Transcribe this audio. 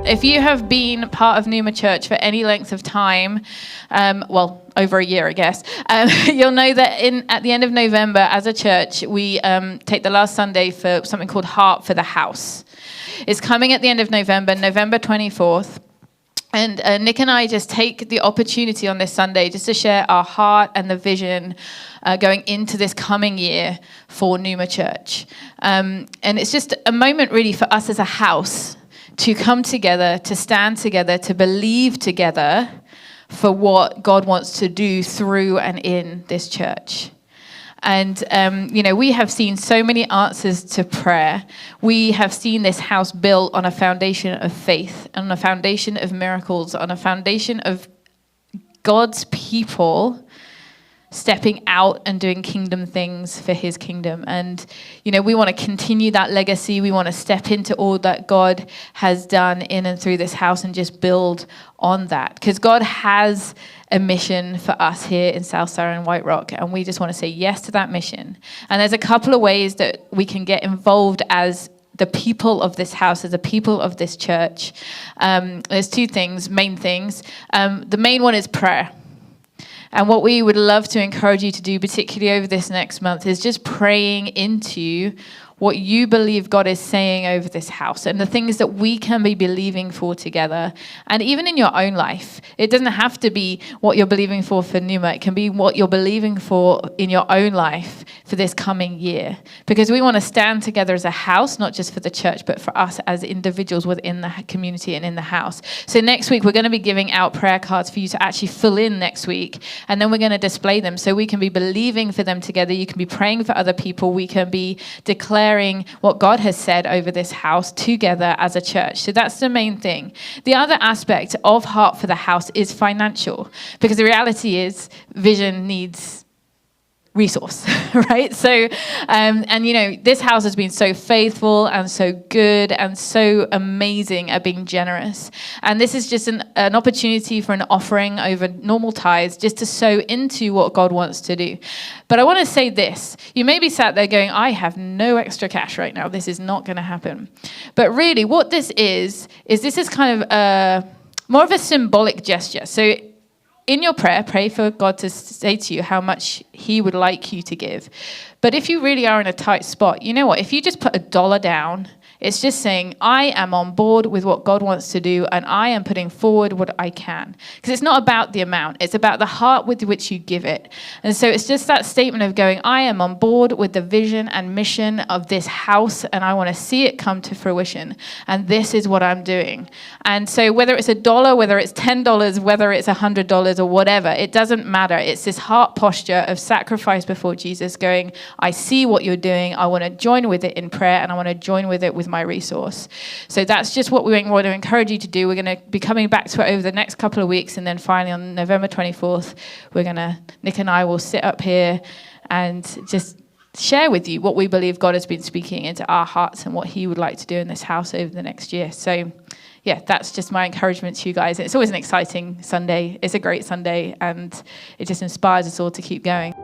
If you have been part of Numa.Church for any length of time, over a year, I guess, you'll know that at the end of November, as a church, we take the last Sunday for something called Heart for the House. It's coming at the end of November, November 24th. And Nick and I just take the opportunity on this Sunday just to share our heart and the vision going into this coming year for Numa.Church. And it's just a moment really for us as a house to come together, to stand together, to believe together for what God wants to do through and in this church. And, we have seen so many answers to prayer. We have seen this house built on a foundation of faith, on a foundation of miracles, on a foundation of God's people stepping out and doing kingdom things for his kingdom. And, we want to continue that legacy. We want to step into all that God has done in and through this house and just build on that. Because God has a mission for us here in South Surrey and White Rock, and we just want to say yes to that mission. And there's a couple of ways that we can get involved as the people of this house, as the people of this church. There's two things, main things. The main one is prayer. And what we would love to encourage you to do, particularly over this next month, is just praying into what you believe God is saying over this house and the things that we can be believing for together. And even in your own life, it doesn't have to be what you're believing for Numa. It can be what you're believing for in your own life for this coming year. Because we want to stand together as a house, not just for the church, but for us as individuals within the community and in the house. So next week, we're going to be giving out prayer cards for you to actually fill in next week. And then we're going to display them so we can be believing for them together. You can be praying for other people. We can be declaring what God has said over this house together as a church. So that's the main thing. The other aspect of Heart for the House is financial, because the reality is vision needs resource, right? So, this house has been so faithful and so good and so amazing at being generous. And this is just an opportunity for an offering over normal tithes, just to sow into what God wants to do. But I want to say this. You may be sat there going, I have no extra cash right now. This is not going to happen. But really what this is this is kind of more of a symbolic gesture. So in your prayer, pray for God to say to you how much he would like you to give. But if you really are in a tight spot, you know what? If you just put $1 down, it's just saying, I am on board with what God wants to do, and I am putting forward what I can. Because it's not about the amount. It's about the heart with which you give it. And so it's just that statement of going, I am on board with the vision and mission of this house, and I want to see it come to fruition. And this is what I'm doing. And so whether it's $1, whether it's $10, whether it's $100 or whatever, it doesn't matter. It's this heart posture of sacrifice before Jesus going, I see what you're doing. I want to join with it in prayer, and I want to join with it with my resource. So that's just what we want to encourage you to do. We're going to be coming back to it over the next couple of weeks, and then finally on November 24th, Nick and I will sit up here and just share with you what we believe God has been speaking into our hearts and what he would like to do in this house over the next year. So yeah, that's just my encouragement to you guys. It's always an exciting Sunday. It's a great Sunday, and it just inspires us all to keep going.